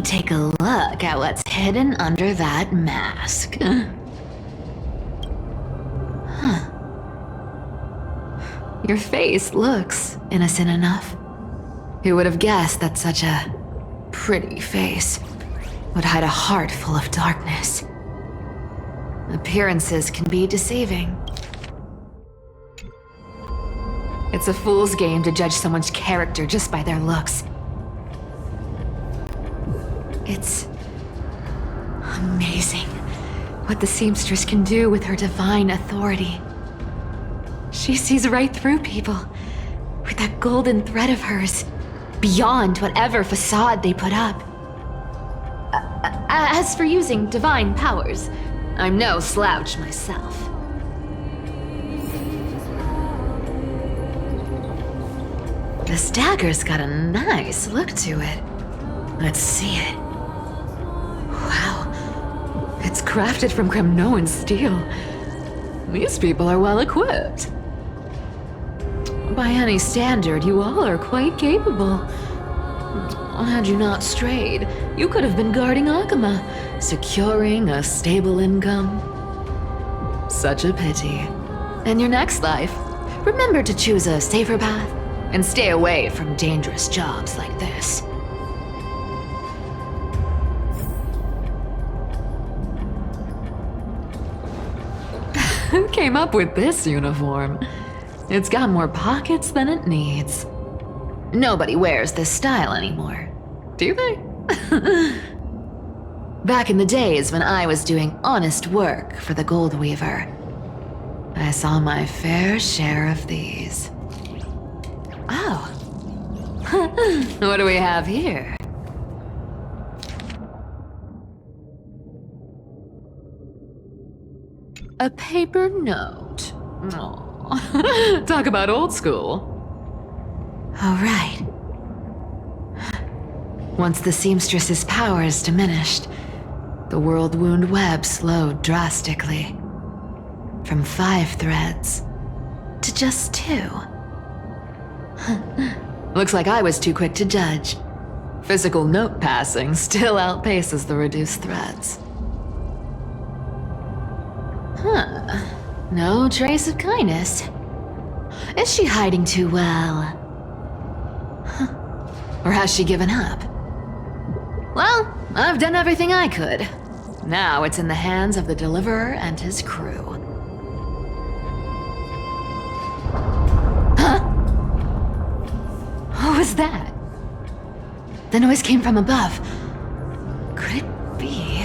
take a look at what's hidden under that mask. Huh. Your face looks innocent enough. Who would have guessed that such a pretty face would hide a heart full of darkness? Appearances can be deceiving. It's a fool's game to judge someone's character just by their looks. It's amazing what the seamstress can do with her divine authority. She sees right through people with that golden thread of hers, beyond whatever facade they put up. As for using divine powers, I'm no slouch myself. This dagger's got a nice look to it. Let's see it. Wow, it's crafted from Kremnoan steel. These people are well equipped. By any standard, you all are quite capable. Had you not strayed, you could have been guarding Akama, securing a stable income. Such a pity. In your next life, remember to choose a safer path and stay away from dangerous jobs like this. Who came up with this uniform? It's got more pockets than it needs. Nobody wears this style anymore, do they? Back in the days when I was doing honest work for the Gold Weaver, I saw my fair share of these. Oh. What do we have here? A paper note. Aw. Talk about old school. All right. Once the seamstress's powers diminished, the world wound web slowed drastically. From 5 threads to just 2. Looks like I was too quick to judge. Physical note passing still outpaces the reduced threads. Huh. No trace of kindness. Is she hiding too well? Huh. Or has she given up? Well, I've done everything I could. Now it's in the hands of the Deliverer and his crew. Huh? What was that? The noise came from above. Could it be?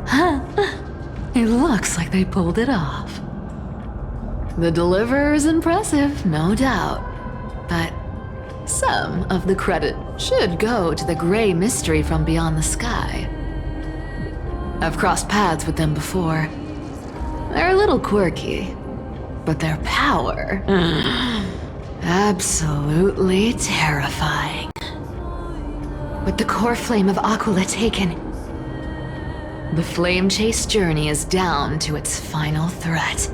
Huh? It looks like they pulled it off. The Deliverer is impressive, no doubt. But some of the credit should go to the gray mystery from beyond the sky. I've crossed paths with them before. They're a little quirky, but their power, absolutely terrifying. With the core flame of Aquila taken, the flame chase journey is down to its final threat.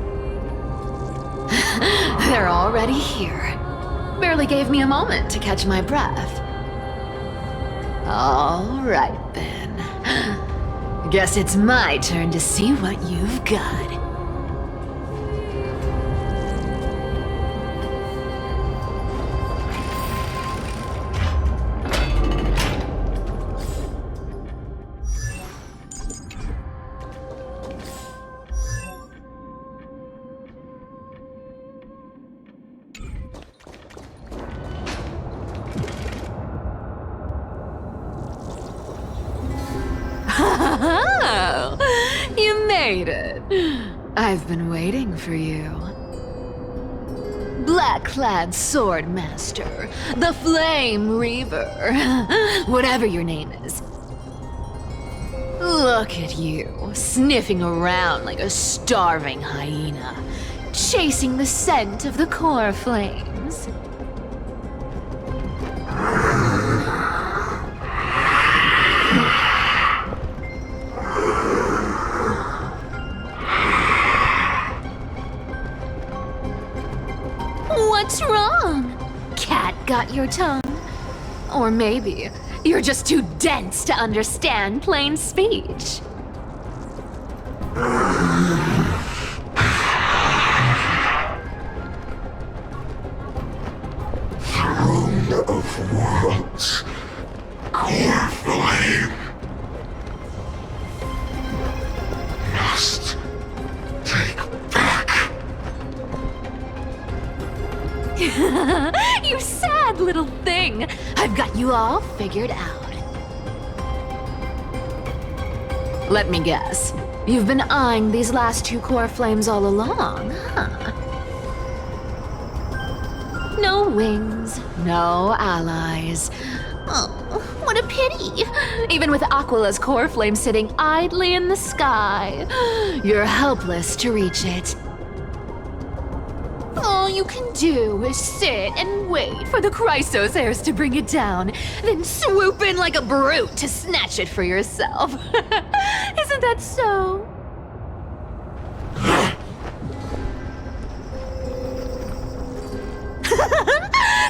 They're already here. Barely gave me a moment to catch my breath. All right then. Guess it's my turn to see what you've got. You made it. I've been waiting for you. Black-clad sword master, the Flame Reaver, whatever your name is. Look at you, sniffing around like a starving hyena, chasing the scent of the core flames. What's wrong? Cat got your tongue? Or maybe You're just too dense to understand plain speech. Throne of Worlds. Core flame. Must take back. You sad little thing. I've got you all figured out. Let me guess. You've been eyeing these last two core flames all along, huh? No wings, no allies. Oh, what a pity. Even with Aquala's core flame sitting idly in the sky, you're helpless to reach it. All you can do is sit and wait for the Chrysos heirs to bring it down, then swoop in like a brute to snatch it for yourself. Isn't that so?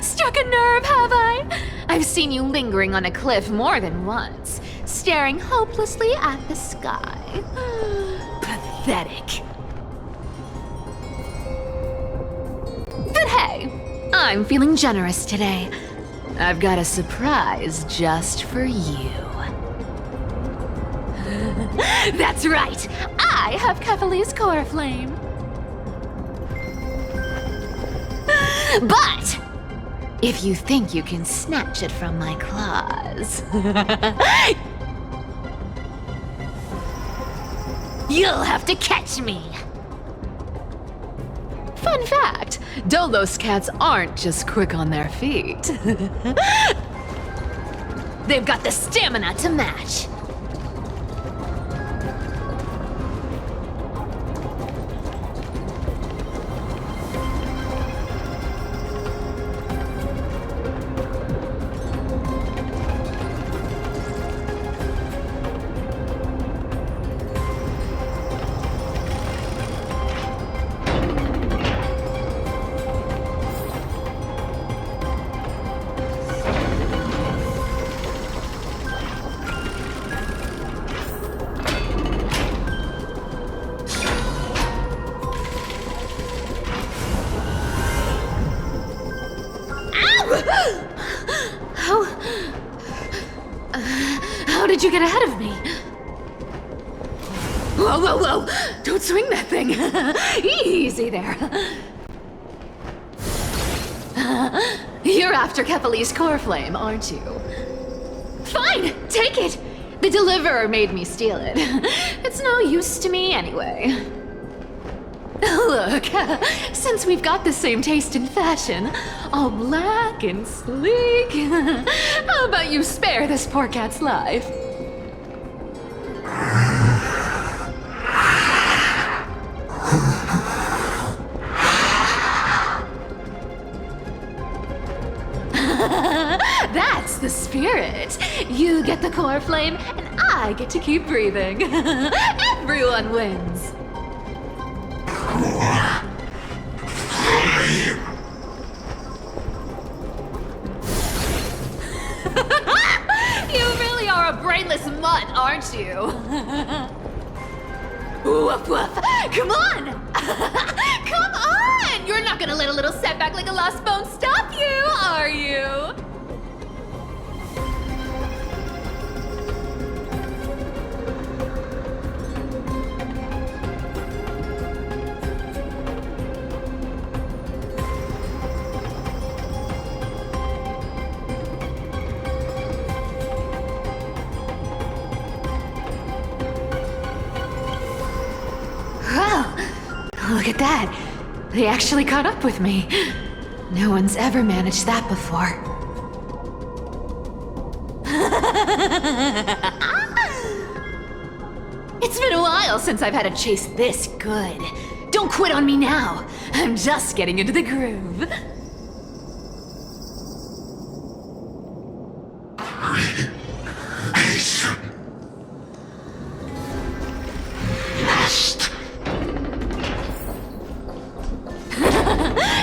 Struck a nerve, have I? I've seen you lingering on a cliff more than once, staring hopelessly at the sky. Pathetic. But hey, I'm feeling generous today. I've got a surprise just for you. That's right, I have Kefali's core flame. But if you think you can snatch it from my claws, you'll have to catch me. Fun fact, Dolos cats aren't just quick on their feet. They've got the stamina to match. How did you get ahead of me? Whoa, whoa, whoa! Don't swing that thing! Easy there. You're after Kefali's core flame, aren't you? Fine, take it! The deliverer made me steal it. It's no use to me anyway. Look, since we've got the same taste in fashion, all black and sleek, how about you spare this poor cat's life? That's the spirit. You get the core flame, and I get to keep breathing. Everyone wins. You really are a brainless mutt, aren't you? Woof woof! Come on! Come on! You're not gonna let a little setback like a lost bone stop you, are you? Wow, look at that. They actually caught up with me. No one's ever managed that before. It's been a while since I've had a chase this good. Don't quit on me now. I'm just getting into the groove.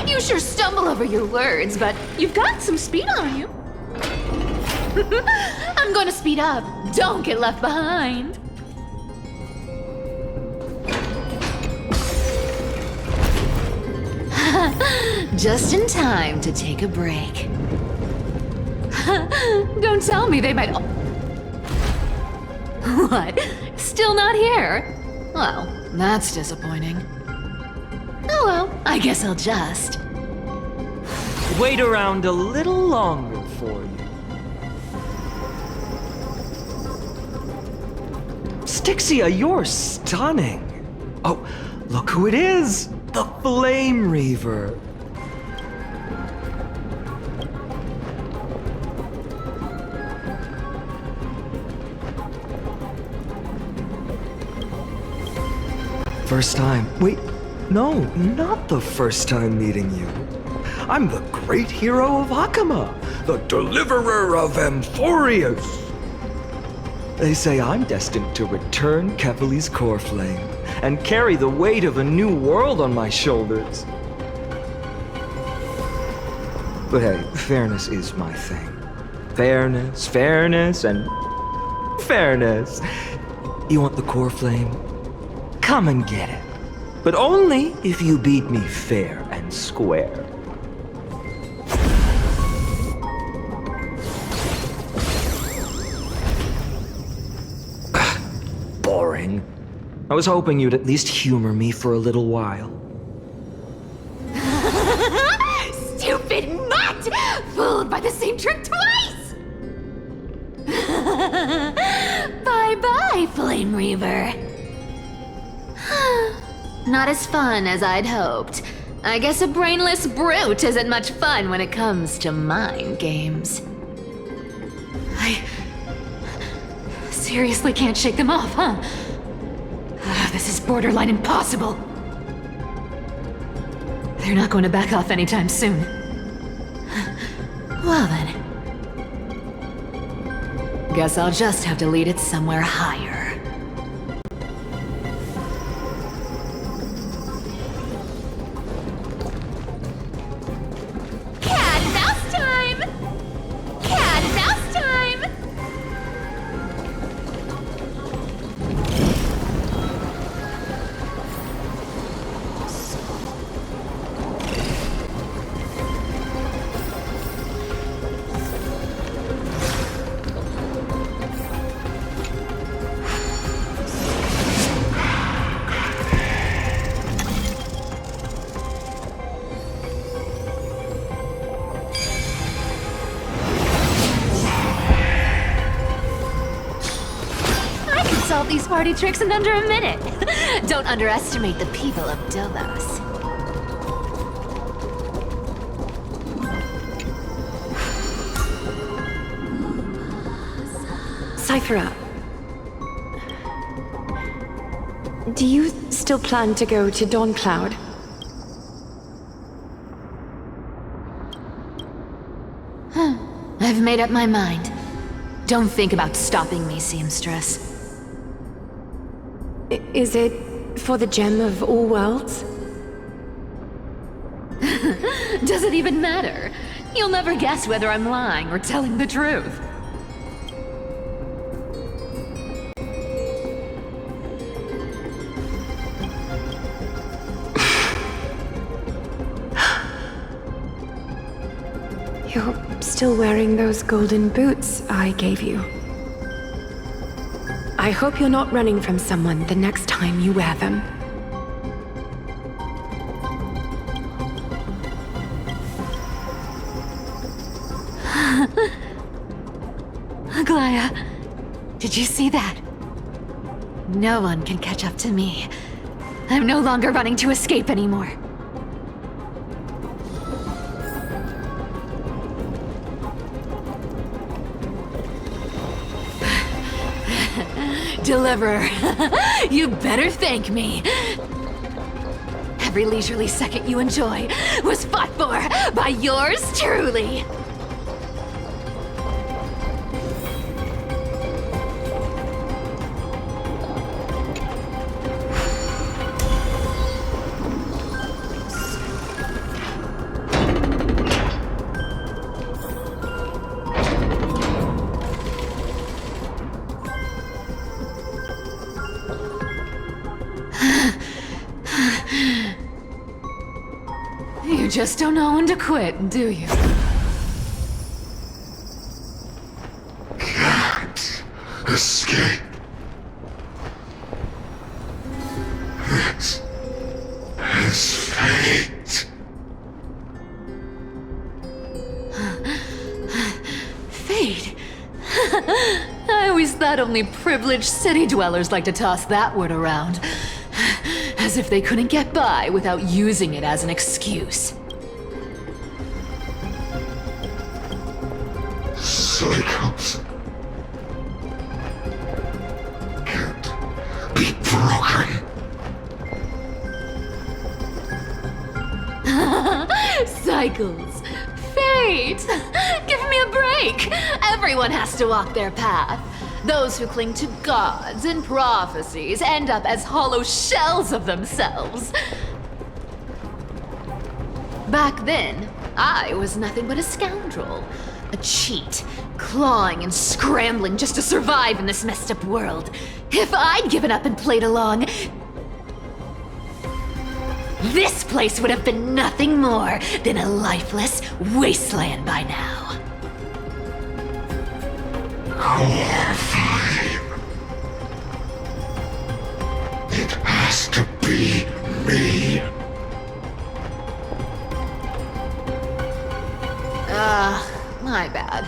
You sure stumble over your words, but you've got some speed on you. I'm gonna speed up. Don't get left behind. Just in time to take a break. Don't tell me they might... What? Still not here? Well, that's disappointing. Oh well, I guess I'll just... Wait around a little longer for you. Styxia, you're stunning. Oh, look who it is! The Flame Reaver. First time. Wait, no, not the first time meeting you. I'm the great hero of Akama, the deliverer of Amphorius. They say I'm destined to return Kevali's core flame and carry the weight of a new world on my shoulders. But hey, fairness is my thing. Fairness, and fairness. You want the core flame? Come and get it. But only if you beat me fair and square. Boring. I was hoping you'd at least humor me for a little while. Stupid mutt! Fooled by the same trick twice! Bye-bye, Flame Reaver. Not as fun as I'd hoped. I guess a brainless brute isn't much fun when it comes to mind games. I seriously can't shake them off, huh? This is borderline impossible. They're not going to back off anytime soon. Well then. Guess I'll just have to lead it somewhere higher. Cat and mouse time! Cat and mouse time! Solve these party tricks in under a minute. Don't underestimate the people of Delos. Cyphera, do you still plan to go to Dawn Cloud? I've made up my mind. Don't think about stopping me, seamstress. Is it for the gem of all worlds? Does it even matter? You'll never guess whether I'm lying or telling the truth. You're still wearing those golden boots I gave you. I hope you're not running from someone the next time you wear them. Aglaya, did you see that? No one can catch up to me. I'm no longer running to escape anymore. Deliverer, you better thank me. Every leisurely second you enjoy was fought for by yours truly. You just don't know when to quit, do you? Can't escape. This is fate. Fate? I always thought only privileged city dwellers like to toss that word around. As if they couldn't get by without using it as an excuse. Cycles can't be broken. Cycles. Fate. Give me a break. Everyone has to walk their path. Those who cling to gods and prophecies end up as hollow shells of themselves. Back then, I was nothing but a scoundrel. A cheat, clawing and scrambling just to survive in this messed up world. If I'd given up and played along, this place would have been nothing more than a lifeless wasteland by now. Horrifying. It has to be me. My bad.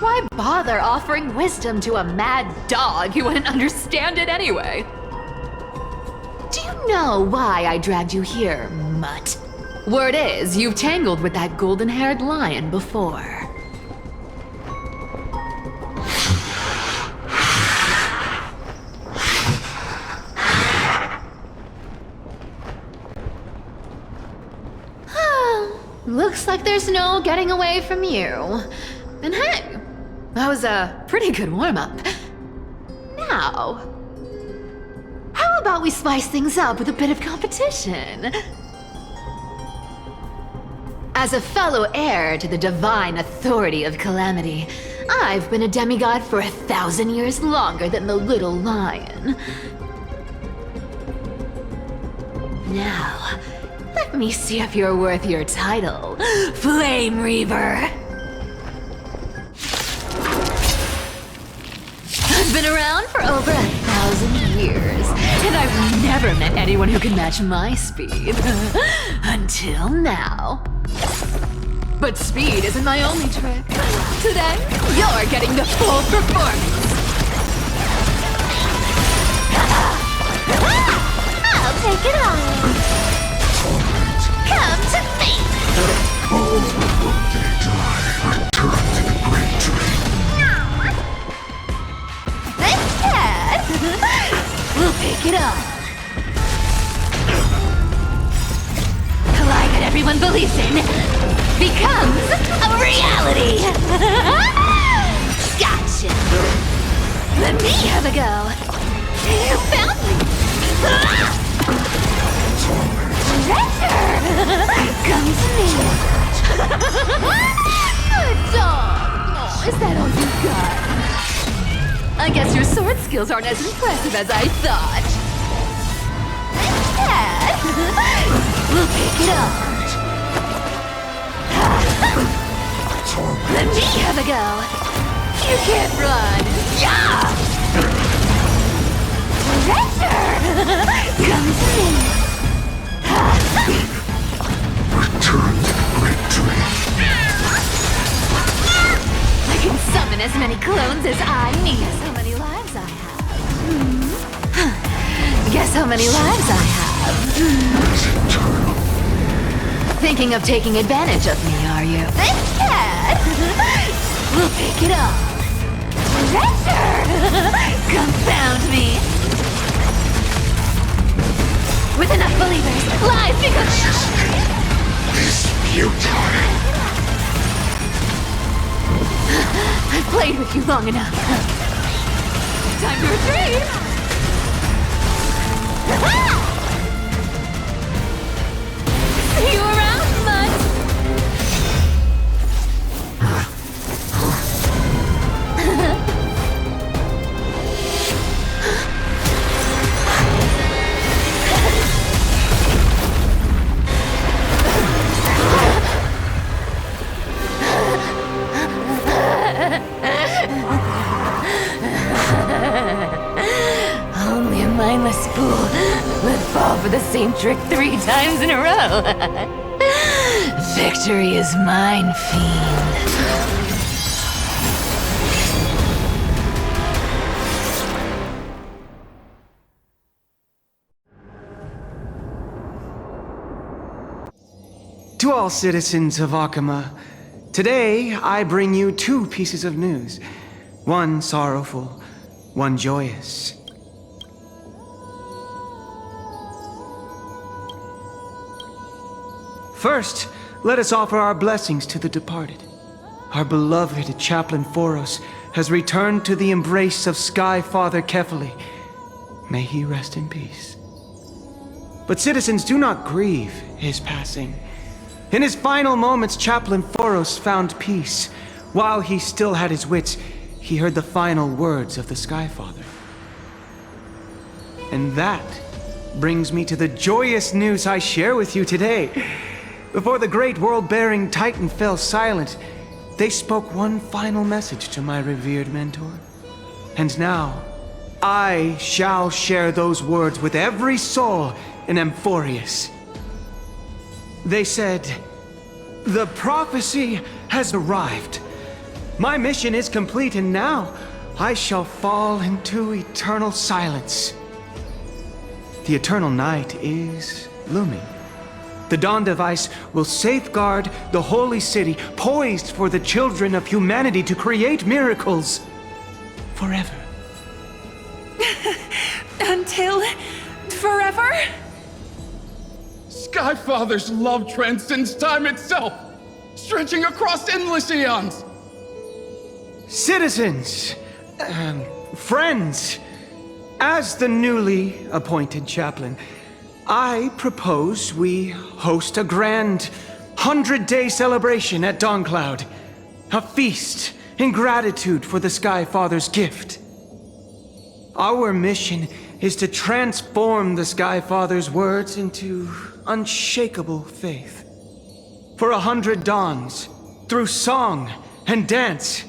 Why bother offering wisdom to a mad dog who wouldn't understand it anyway? Do you know why I dragged you here, mutt? Word is, you've tangled with that golden-haired lion before. Looks like there's no getting away from you. And hey, that was a pretty good warm-up. Now, how about we spice things up with a bit of competition? As a fellow heir to the divine authority of Calamity, I've been a demigod for 1,000 years longer than the little lion. Now, let me see if you're worth your title, Flame Reaver. I've been around for over 1,000 years, and I've never met anyone who can match my speed. Until now. But speed isn't my only trick. Today, you're getting the full performance. I'll take it on. Come to me! All will they die, return to the great tree. Instead, we'll take it on. The lie that everyone believes in becomes a reality! Gotcha! Let me have a go. You found me! Come to me! Good dog! Oh, is that all you got? I guess your sword skills aren't as impressive as I thought. Instead, we'll pick it up. Let me have a go. You can't run. Yeah! Surrender! Come to me. Return to the great tree. I can summon as many clones as I need. Guess how many lives I have? Guess how many lives I have? Is eternal. Thinking of taking advantage of me, are you? Instead, we'll pick it up. Surrender! Confound me! With enough believers, life becomes... Is futile. I've played with you long enough. Time to retreat! See you around, bud! shameless fool would fall for the same trick 3 times in a row. Victory is mine, fiend. To all citizens of Akama, today I bring you 2 pieces of news. One sorrowful, one joyous. First, let us offer our blessings to the departed. Our beloved Chaplain Foros has returned to the embrace of Sky Father Kefali. May he rest in peace. But citizens, do not grieve his passing. In his final moments, Chaplain Foros found peace. While he still had his wits, he heard the final words of the Sky Father. And that brings me to the joyous news I share with you today. Before the great world-bearing Titan fell silent, they spoke one final message to my revered mentor. And now, I shall share those words with every soul in Amphorius. They said, "The prophecy has arrived. My mission is complete, and now I shall fall into eternal silence." The eternal night is looming. The Dawn Device will safeguard the holy city, poised for the children of humanity to create miracles forever. Until forever? Skyfather's love transcends time itself, stretching across endless eons. Citizens, friends, as the newly appointed chaplain, I propose we host a grand 100-day celebration at Dawncloud. A feast in gratitude for the Sky Father's gift. Our mission is to transform the Sky Father's words into unshakable faith. For 100 dawns, through song and dance,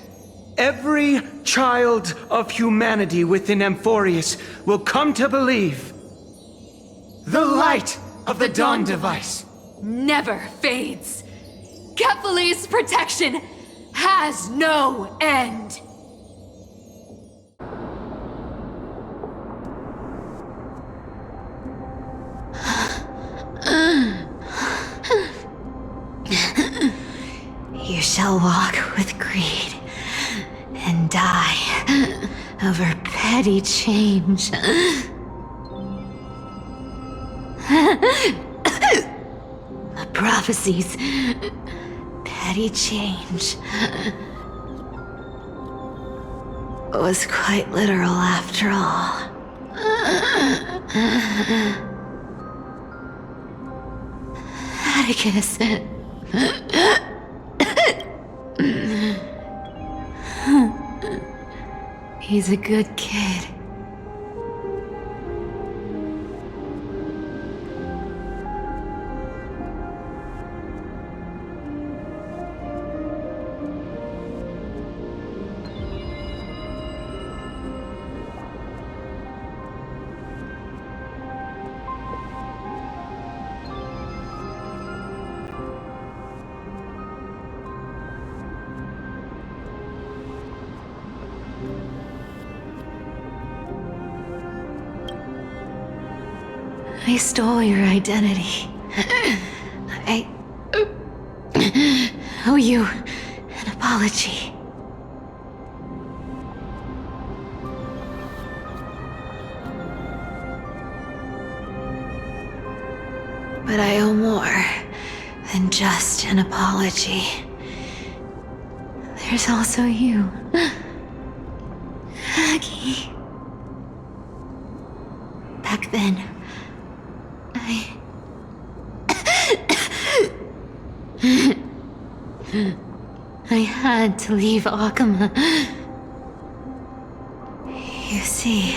every child of humanity within Amphorius will come to believe the light of the Dawn Device Never fades. Kefali's protection has no end. You shall walk with greed and die over petty change. The prophecies, petty change, was quite literal after all. Atticus. He's a good kid. I stole your identity. I owe you an apology. But I owe more than just an apology. There's also you, Aggie. Back then, I had to leave Akama. You see,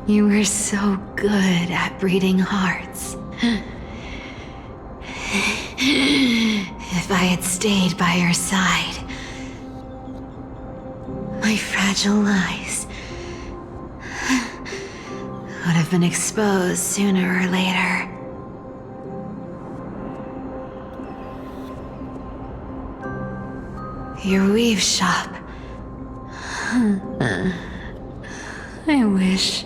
you were so good at breeding hearts. If I had stayed by your side, my fragile lives would have been exposed sooner or later. Your weave shop. I wish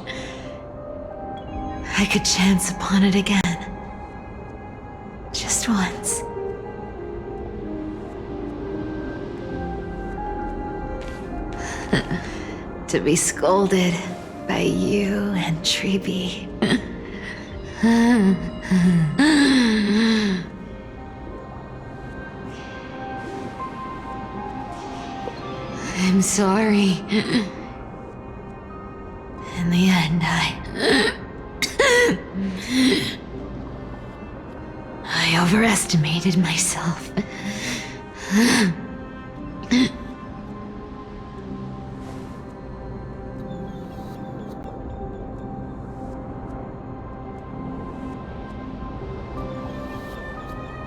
I could chance upon it again. Just once. To be scolded by you and Treeby. I'm sorry. In the end, I overestimated myself.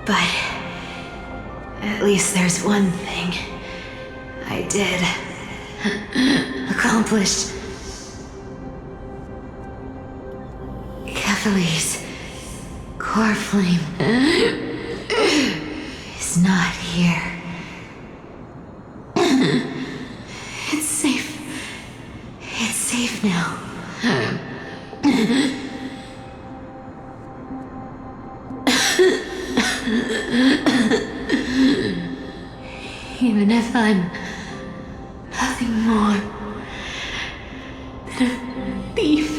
But at least there's one thing I did accomplish. Kefali's core flame is not here. It's safe. It's safe now. Even if I'm nothing more than a thief,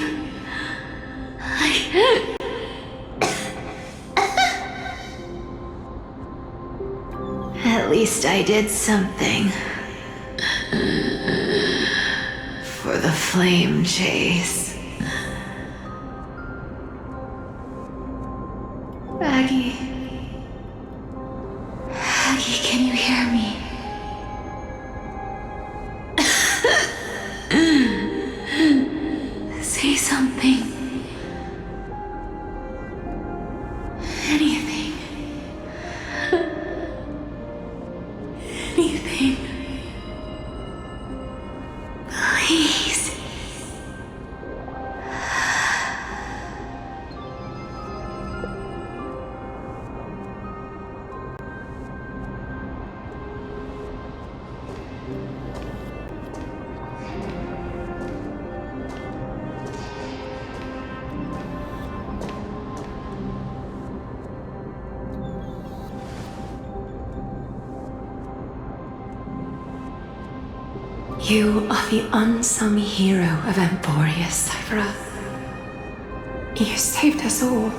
at least I did something for the flame chase. Aggie, can you hear me? Say something. Anything. Anything. Please. You are the unsung hero of Emporius, Cypher. You saved us all.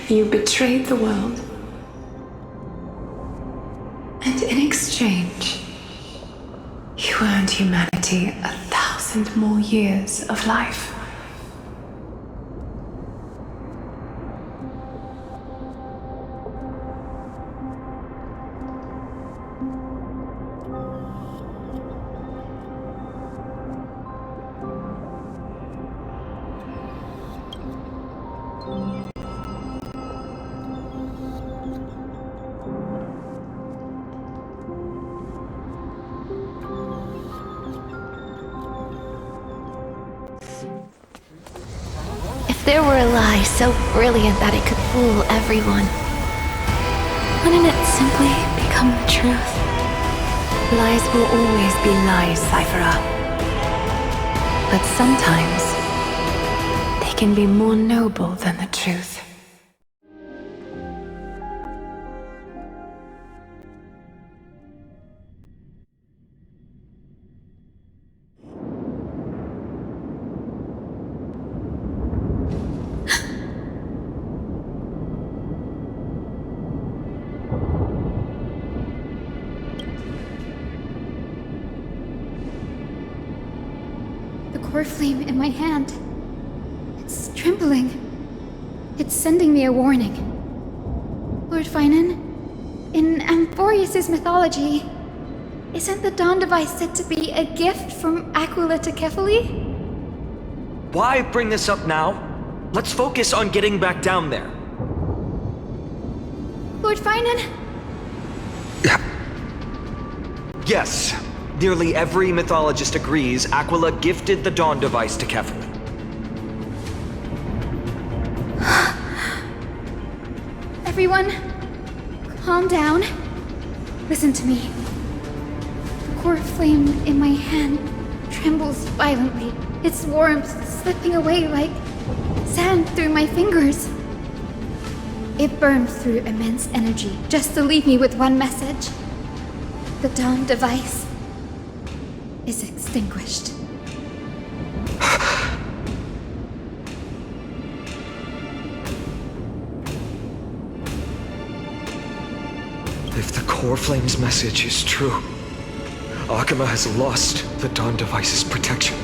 You betrayed the world. And in exchange, you earned humanity 1,000 more years of life. If there were a lie so brilliant that it could fool everyone, wouldn't it simply become the truth? Lies will always be lies, Cypher. But sometimes, they can be more noble than the truth. The core flame in my hand. It's trembling. It's sending me a warning. Lord Finan, in Amphorius' mythology, isn't the dawn device said to be a gift from Aquila to Kefali? Why bring this up now? Let's focus on getting back down there. Lord Finan? Yes, Nearly every mythologist agrees Aquila gifted the Dawn device to Kefir. Everyone, calm down. Listen to me. The core flame in my hand trembles violently, its warmth slipping away like sand through my fingers. It burns through immense energy just to leave me with one message. The Dawn device is extinguished. If the core flame's message is true, Akama has lost the Dawn device's protection.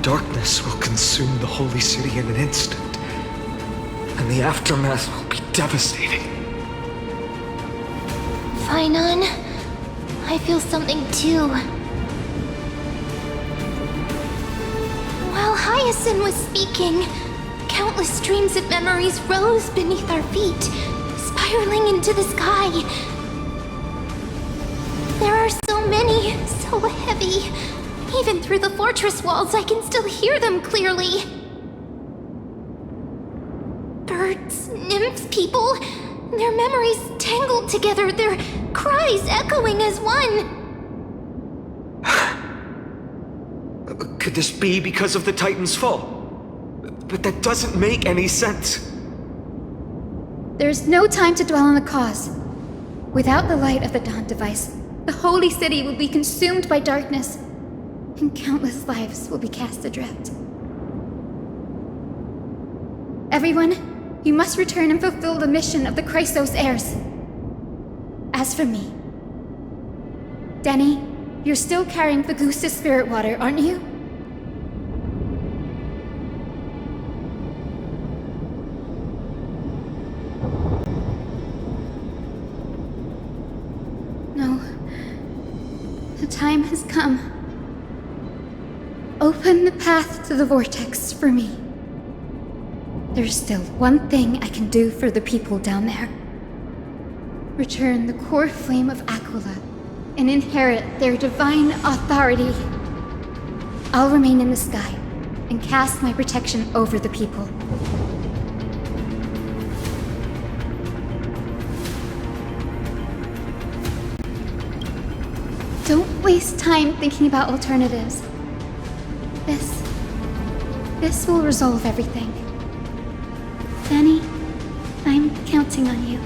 Darkness will consume the holy city in an instant, and the aftermath will be devastating. Finon, I feel something too. While Hyacinth was speaking, countless streams of memories rose beneath our feet, spiraling into the sky. There are so many, so heavy. Even through the fortress walls, I can still hear them clearly. Birds, nymphs, people, their memories tangled together, their cries echoing as one. Could this be because of the Titan's fall? But that doesn't make any sense. There's no time to dwell on the cause. Without the light of the Dawn device, the holy city will be consumed by darkness, and countless lives will be cast adrift. Everyone, you must return and fulfill the mission of the Chrysos heirs. As for me, Denny, you're still carrying the Goose's spirit water, aren't you? No. The time has come. Open the path to the vortex for me. There's still one thing I can do for the people down there. Return the core flame of Aquila and inherit their divine authority. I'll remain in the sky and cast my protection over the people. Don't waste time thinking about alternatives. This will resolve everything. Danny, I'm counting on you.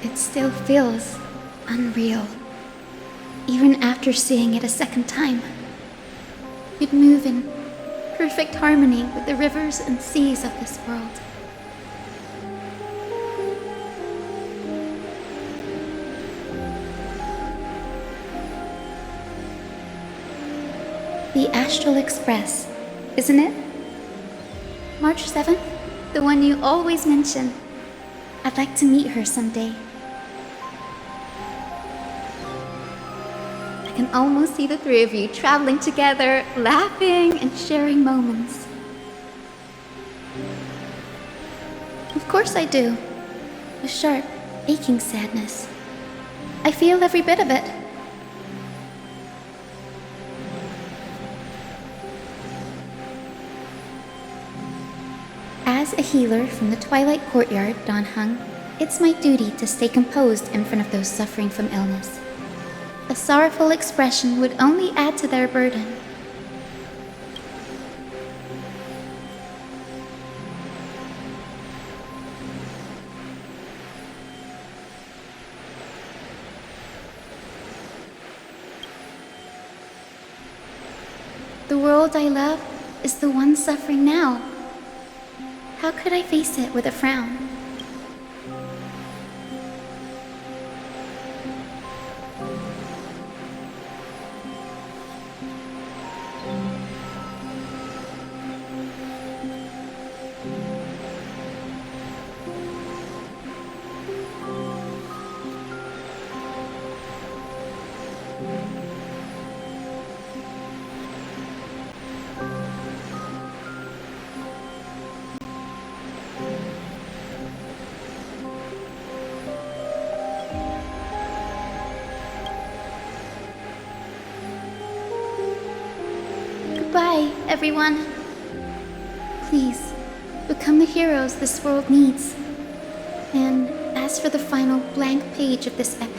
It still feels unreal, even after seeing it a second time. You'd move in perfect harmony with the rivers and seas of this world. The Astral Express, isn't it? March 7th? The one you always mention. I'd like to meet her someday. I can almost see the three of you traveling together, laughing and sharing moments. Of course I do. A sharp, aching sadness. I feel every bit of it. As a healer from the Twilight Courtyard, Don Hung, it's my duty to stay composed in front of those suffering from illness. A sorrowful expression would only add to their burden. The world I love is the one suffering now. How could I face it with a frown? Goodbye, everyone. Please, become the heroes this world needs. And as for the final blank page of this epic,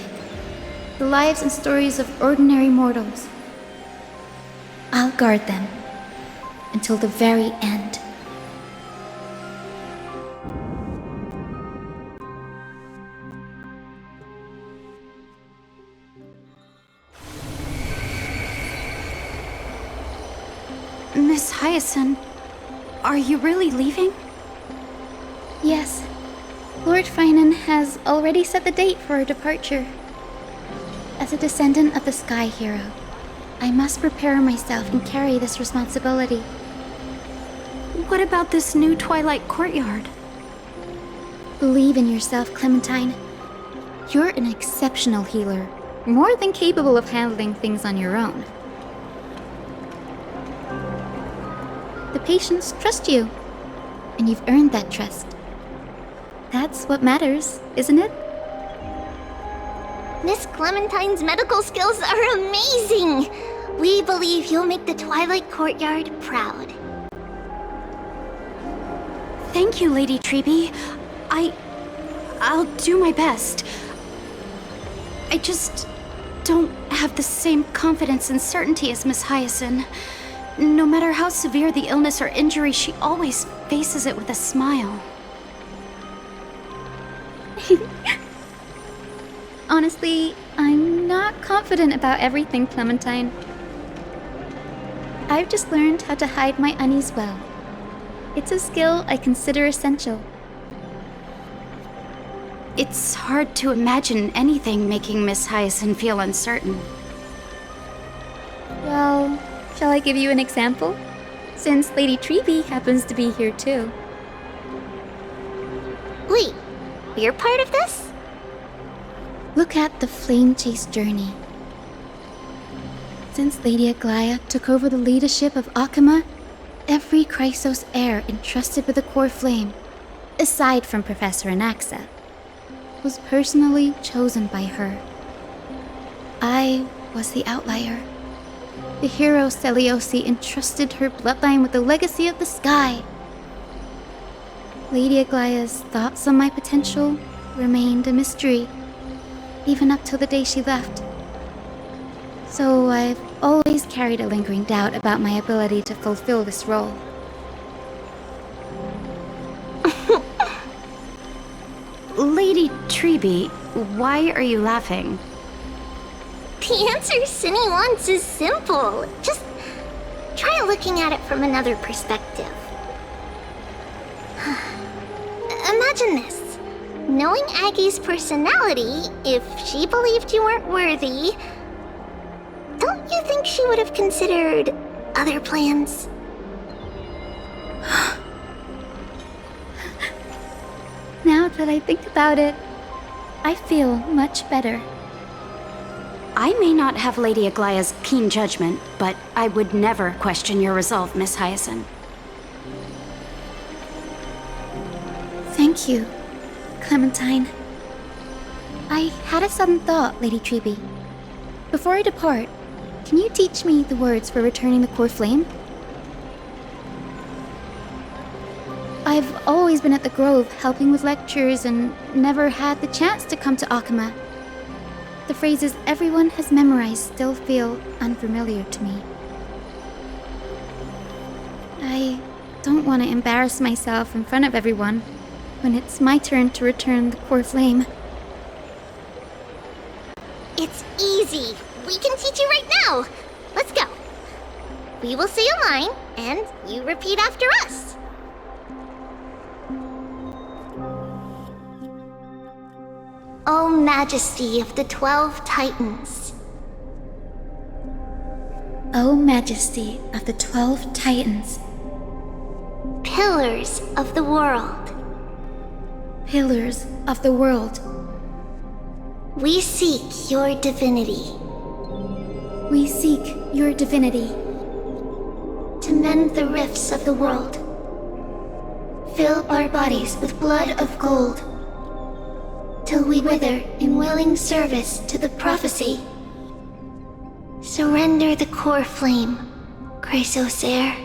the lives and stories of ordinary mortals, I'll guard them until the very end. Miss Hyacinth, are you really leaving? Yes, Lord Finan has already set the date for our departure. As a descendant of the Sky Hero, I must prepare myself and carry this responsibility. What about this new Twilight Courtyard? Believe in yourself, Clementine. You're an exceptional healer, more than capable of handling things on your own. The patients trust you, and you've earned that trust. That's what matters, isn't it? Miss Clementine's medical skills are amazing! We believe you'll make the Twilight Courtyard proud. Thank you, Lady Treby. I'll do my best. I just don't have the same confidence and certainty as Miss Hyacinth. No matter how severe the illness or injury, she always faces it with a smile. Honestly, I'm not confident about everything, Clementine. I've just learned how to hide my unease well. It's a skill I consider essential. It's hard to imagine anything making Miss Hyacinth feel uncertain. Well, shall I give you an example? Since Lady Treby happens to be here too. Wait, you're part of this? Look at the Flame Chase journey. Since Lady Aglaya took over the leadership of Akama, every Chrysos heir entrusted with the core flame, aside from Professor Anaxa, was personally chosen by her. I was the outlier. The hero Celiosi entrusted her bloodline with the legacy of the sky. Lady Aglaya's thoughts on my potential remained a mystery, even up till the day she left. So I've always carried a lingering doubt about my ability to fulfill this role. Lady Treby, why are you laughing? The answer Cindy wants is simple. Just try looking at it from another perspective. Imagine this. Knowing Aggie's personality, if she believed you weren't worthy, don't you think she would have considered other plans? Now that I think about it, I feel much better. I may not have Lady Aglaya's keen judgment, but I would never question your resolve, Miss Hyacinth. Thank you, Clementine. I had a sudden thought, Lady Treby. Before I depart, can you teach me the words for returning the core flame? I've always been at the Grove helping with lectures and never had the chance to come to Akama. The phrases everyone has memorized still feel unfamiliar to me. I don't want to embarrass myself in front of everyone when it's my turn to return the core flame. It's easy. We can teach you right now. Let's go. We will say a line, and you repeat after us. O Majesty of the 12 Titans. O Majesty of the 12 Titans, Pillars of the world. pillars of the world, We seek your divinity. we seek your divinity. To mend the rifts of the world. Fill our bodies with blood of gold. Till we wither in willing service to the prophecy. Surrender the core flame, Chrysosair.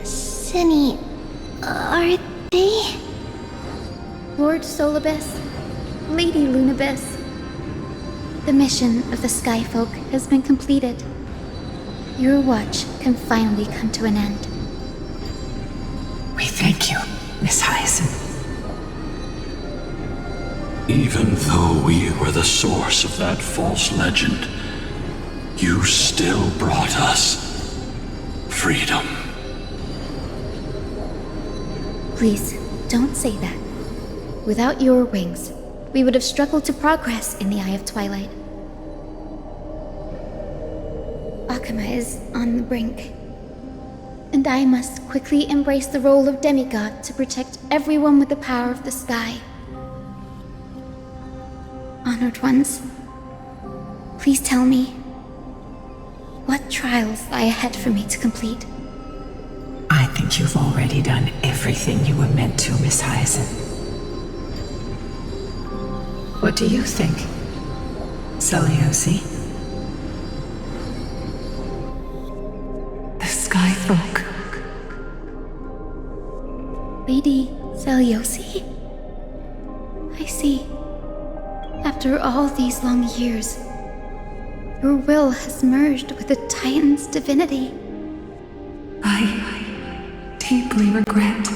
Cinny, are they? Lord Solibus, Lady Lunabis, the mission of the Skyfolk has been completed. Your watch can finally come to an end. We thank you, Miss Hyacinth. Even though we were the source of that false legend, you still brought us freedom. Please, don't say that. Without your wings, we would have struggled to progress in the Eye of Twilight. Akama is on the brink, and I must quickly embrace the role of demigod to protect everyone with the power of the sky. Honored ones, please tell me, what trials lie ahead for me to complete? I think you've already done everything you were meant to, Miss Hyacinth. What do you think, Seliosi? The Skyfolk. Lady Seliosi? I see. After all these long years, your will has merged with the Titan's divinity. I deeply regret.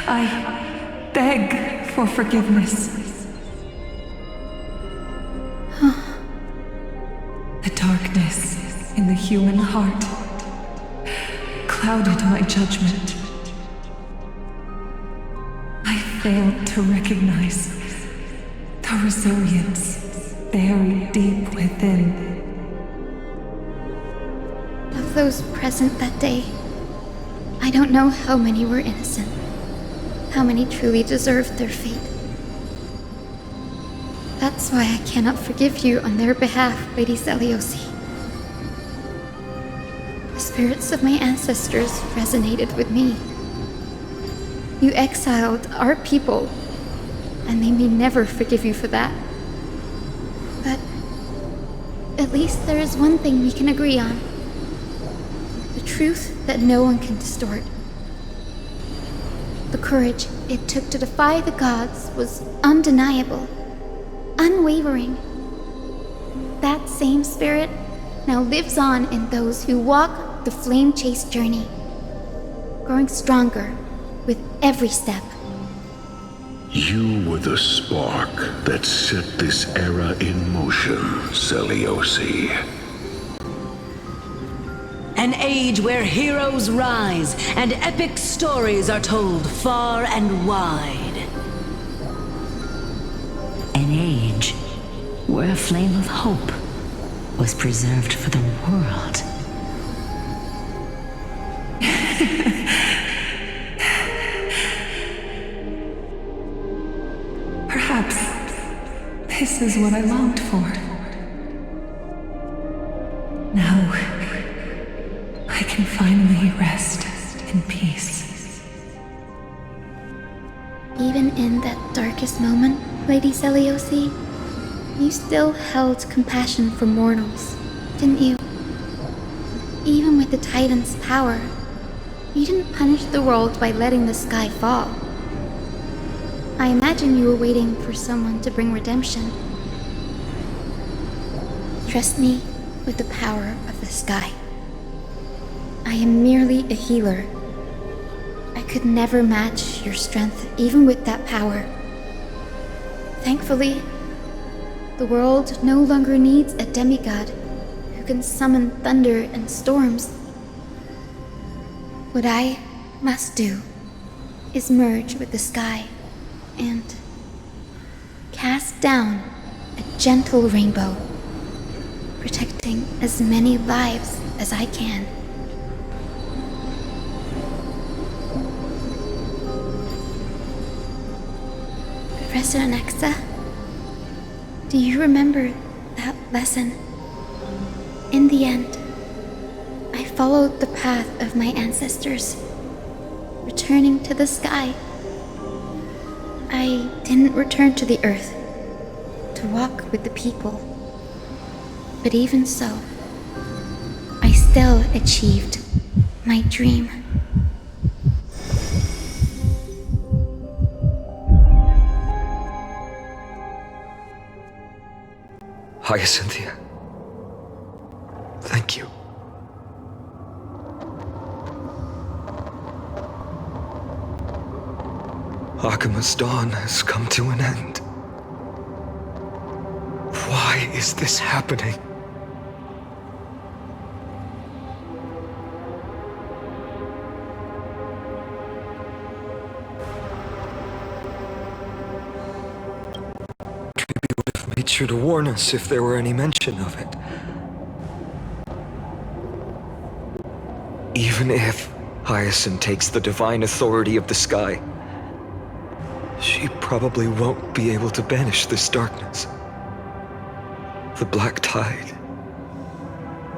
I beg for forgiveness. The darkness in the human heart clouded my judgment. I failed to recognize the resilience buried deep within. Of those present that day, I don't know how many were innocent, how many truly deserved their fate. That's why I cannot forgive you on their behalf, Lady Seliosi. The spirits of my ancestors resonated with me. You exiled our people, and they may never forgive you for that. But at least there is one thing we can agree on. The truth that no one can distort. The courage it took to defy the gods was undeniable, unwavering. That same spirit now lives on in those who walk the flame-chased journey, growing stronger with every step. You were the spark that set this era in motion, Seliosi. An age where heroes rise and epic stories are told far and wide. An age where a flame of hope was preserved for the world. Perhaps this is what I longed for. Now, I can finally rest in peace. Even in that darkest moment, Lady Seliosi, You still held compassion for mortals, didn't you? Even with the Titan's power, you didn't punish the world by letting the sky fall. I imagine you were waiting for someone to bring redemption. Trust me with the power of the sky. I am merely a healer. I could never match your strength even with that power. Thankfully, the world no longer needs a demigod who can summon thunder and storms. What I must do is merge with the sky and cast down a gentle rainbow, protecting as many lives as I can. Professor Nexa, do you remember that lesson? In the end, I followed the path of my ancestors, returning to the sky. I didn't return to the earth to walk with the people. But even so, I still achieved my dream. Hyacinthia. Thank you. Akima's dawn has come to an end. Why is this happening? Tribute would have made sure to warn us if there were any mention of it. Even if Hyacinth takes the divine authority of the sky, she probably won't be able to banish this darkness. The Black Tide.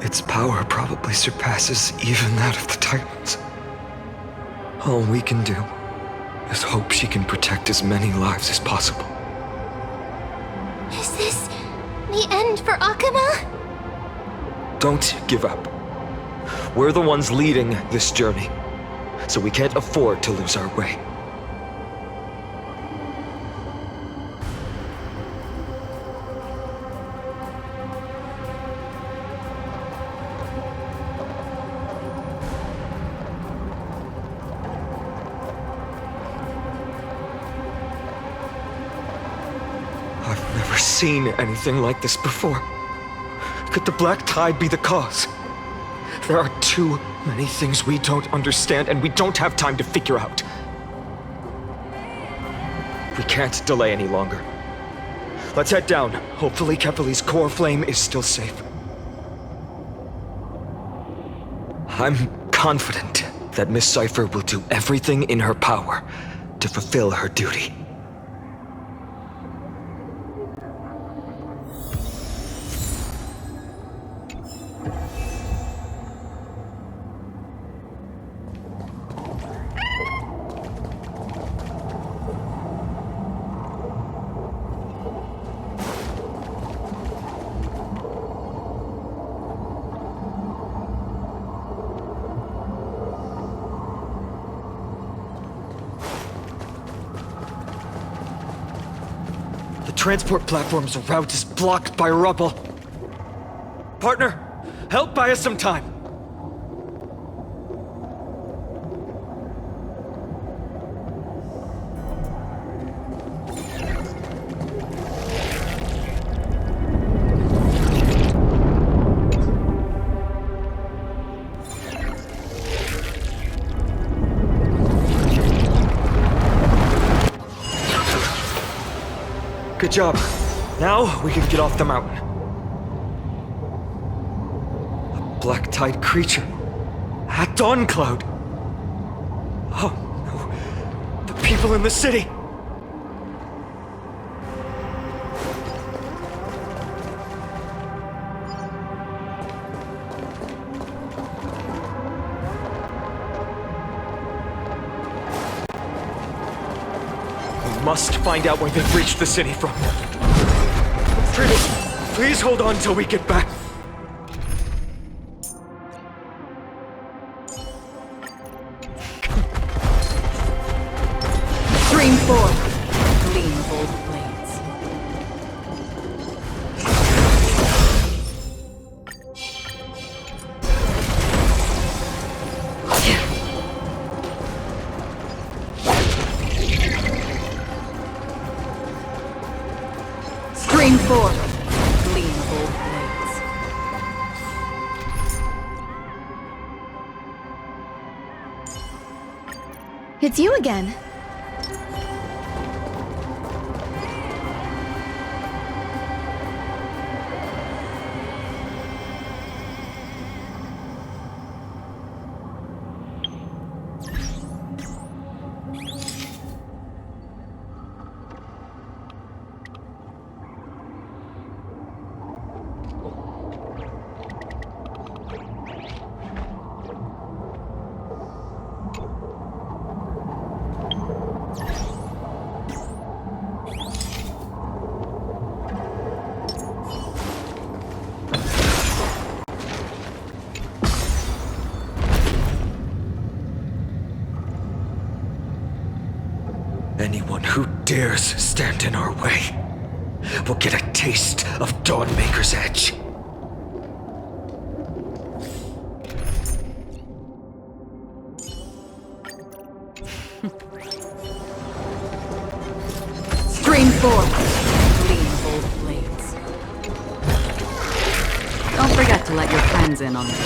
Its power probably surpasses even that of the Titans. All we can do is hope she can protect as many lives as possible. Is this the end for Akuma? Don't give up. We're the ones leading this journey, so we can't afford to lose our way. I've never seen anything like this before. Could the Black Tide be the cause? There are too many things we don't understand, and we don't have time to figure out. We can't delay any longer. Let's head down. Hopefully Kefali's core flame is still safe. I'm confident that Miss Cypher will do everything in her power to fulfill her duty. The transport platform's route is blocked by rubble. Partner, help buy us some time. Good job. Now we can get off the mountain. A Black Tide creature. At Dawn Cloud. Oh no. The people in the city. We must find out where they've reached the city from. Trinity, please hold on till we get back. Stream 4. Gleam bold blades. Stream 4. Gleam bold blades. It's you again. Anyone who dares stand in our way will get a taste of Dawnmaker's edge. Stream 4. Gleam bold blades. Don't forget to let your friends in on this.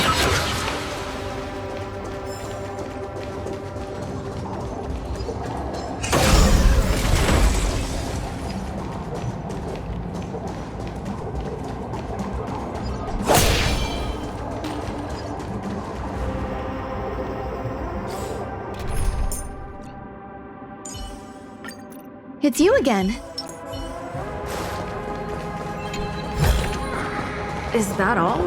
It's you again. Is that all?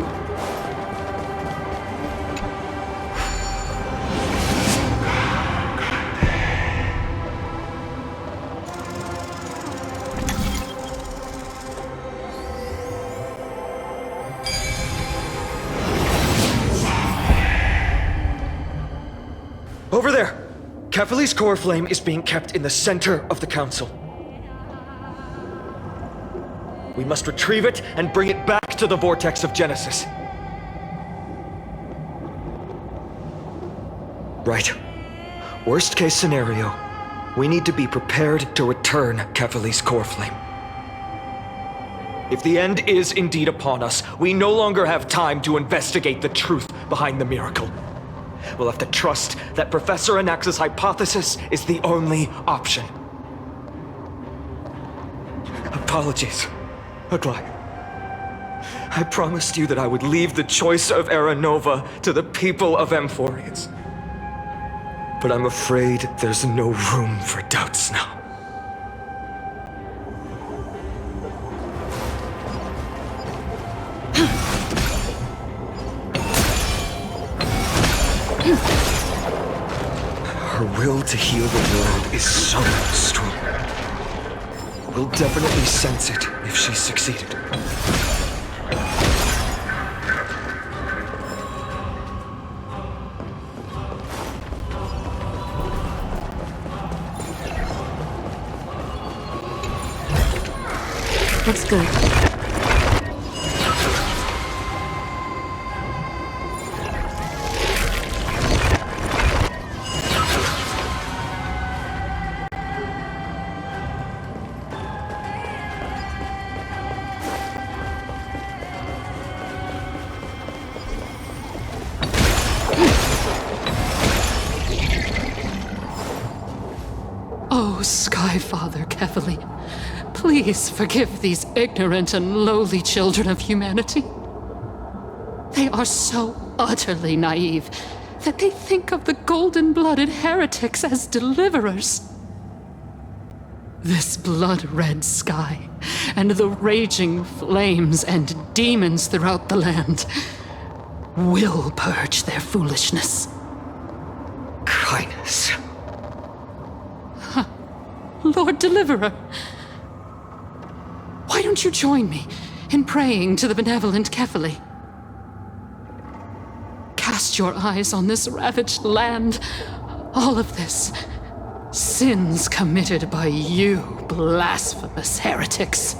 Over there! Kefali's core flame is being kept in the center of the council. We must retrieve it and bring it back to the vortex of Genesis. Right. Worst case scenario, we need to be prepared to return Kefali's core flame. If the end is indeed upon us, we no longer have time to investigate the truth behind the miracle. We'll have to trust that Professor Anax's hypothesis is the only option. Apologies, Aglaia. I promised you that I would leave the choice of Era Nova to the people of Amphorians. But I'm afraid there's no room for doubts now. Her will to heal the world is so strong. We'll definitely sense it if she succeeded. Looks good. Oh, Skyfather Kefali, please forgive these ignorant and lowly children of humanity. They are so utterly naive that they think of the golden-blooded heretics as deliverers. This blood-red sky, and the raging flames and demons throughout the land will purge their foolishness. Kindness. Lord Deliverer, why don't you you join me in praying to the benevolent Kefali? Cast your eyes on this ravaged land. All of this. Sins committed by you, blasphemous heretics.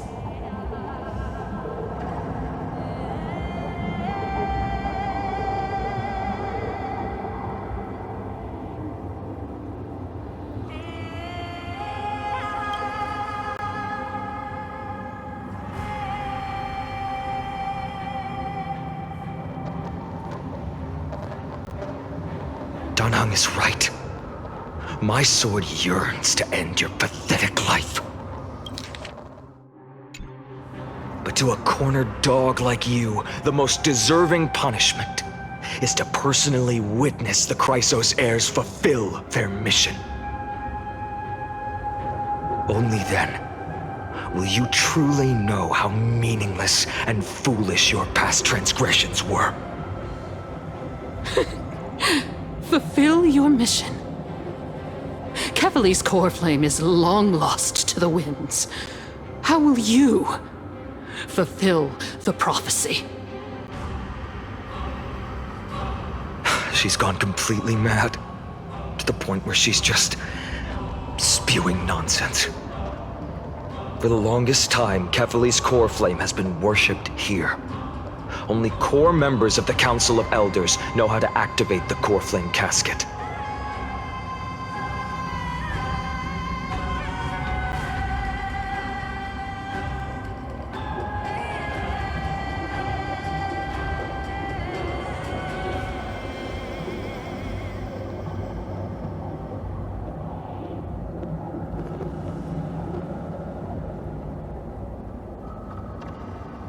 Danheng is right. My sword yearns to end your pathetic life. But to a cornered dog like you, the most deserving punishment is to personally witness the Chrysos heirs fulfill their mission. Only then will you truly know how meaningless and foolish your past transgressions were. Fulfill your mission. Kefali's core flame is long lost to the winds. How will you fulfill the prophecy? She's gone completely mad, to the point where she's just spewing nonsense. For the longest time, Kefali's core flame has been worshipped here. Only core members of the Council of Elders know how to activate the core flame casket.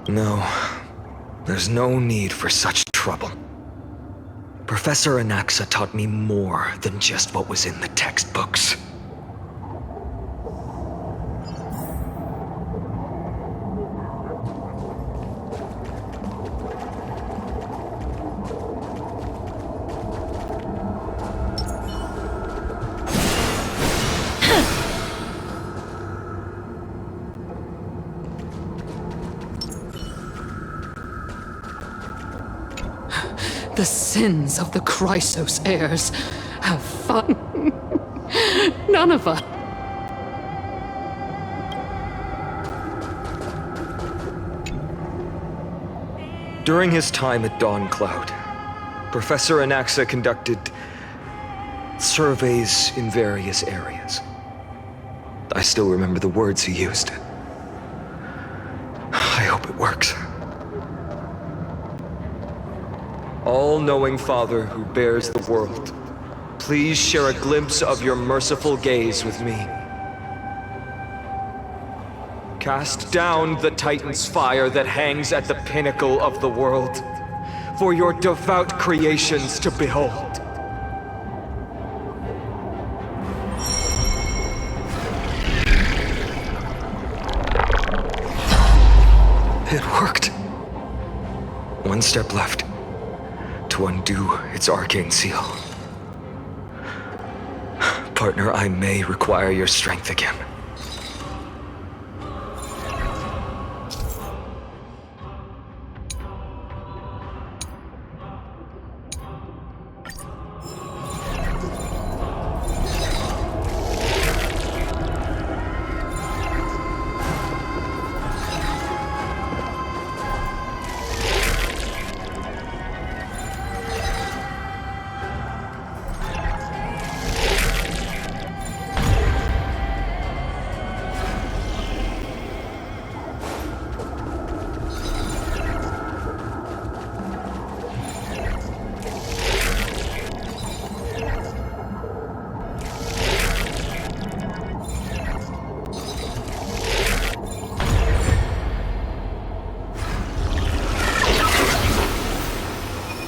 No, there's no need for such trouble. Professor Anaxa taught me more than just what was in the textbooks. The sins of the Chrysos heirs have fun. None of us. During his time at Dawn Cloud, Professor Anaxa conducted surveys in various areas. I still remember the words he used. I hope it works. All-knowing Father who bears the world, please share a glimpse of your merciful gaze with me. Cast down the Titan's fire that hangs at the pinnacle of the world, for your devout creations to behold. It worked. One step left to undo its arcane seal. Partner, I may require your strength again.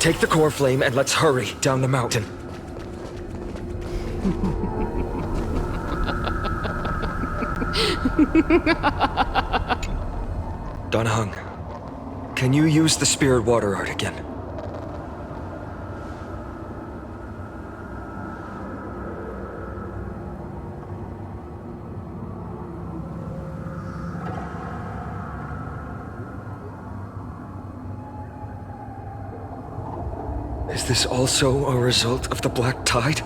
Take the core flame and let's hurry down the mountain. Danheng, can you use the spirit water art again? this also a result of the black tide?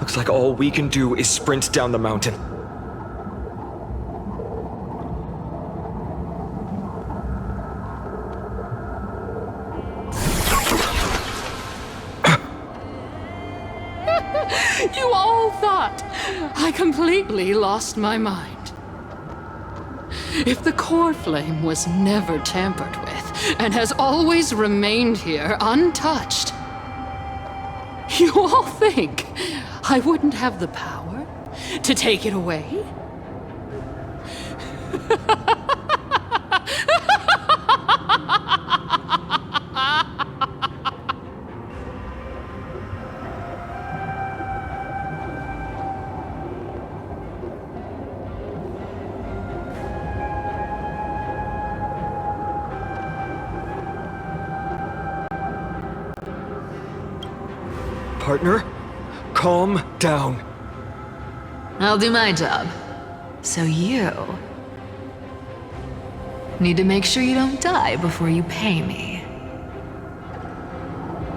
Looks like all we can do is sprint down the mountain. You all thought I completely lost my mind. If the core flame was never tampered with and has always remained here untouched, you all think I wouldn't have the power to take it away? Partner, calm down. I'll do my job. So you need to make sure you don't die before you pay me.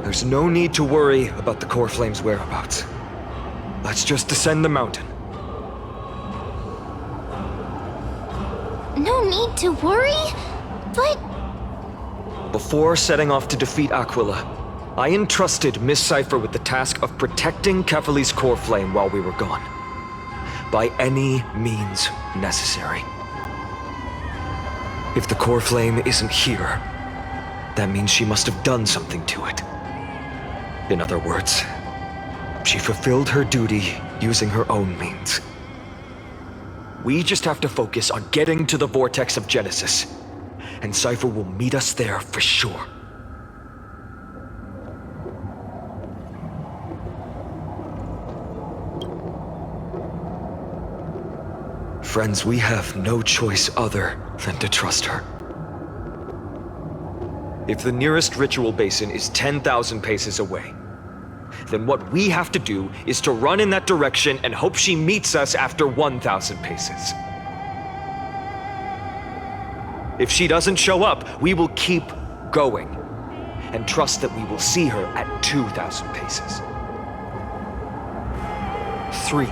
There's no need to worry about the core flame's whereabouts. Let's just descend the mountain. No need to worry? But Before setting off to defeat Aquila, I entrusted Miss Cipher with the task of protecting Kefali's core flame while we were gone. By any means necessary. If the core flame isn't here, that means she must have done something to it. In other words, she fulfilled her duty using her own means. We just have to focus on getting to the vortex of Genesis, and Cipher will meet us there for sure. Friends, we have no choice other than to trust her. If the nearest ritual basin is 10,000 paces away, then what we have to do is to run in that direction and hope she meets us after 1,000 paces. If she doesn't show up, we will keep going and trust that we will see her at 2,000 paces. 3,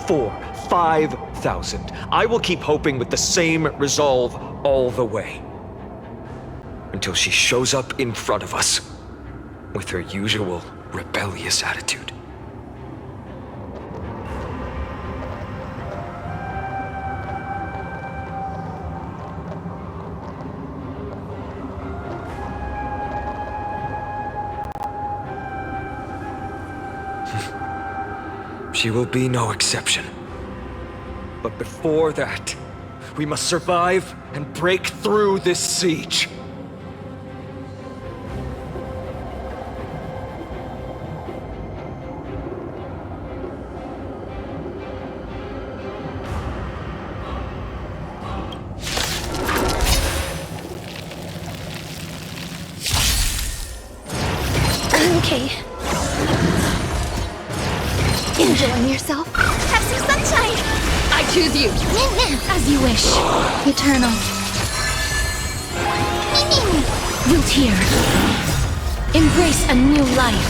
4, 5,000. I will keep hoping with the same resolve all the way. Until she shows up in front of us with her usual rebellious attitude. She will be no exception. But before that, we must survive and break through this siege. okay. Enjoying yourself? Have some sunshine! I choose you! As you wish. Eternal. Root here. Embrace a new life.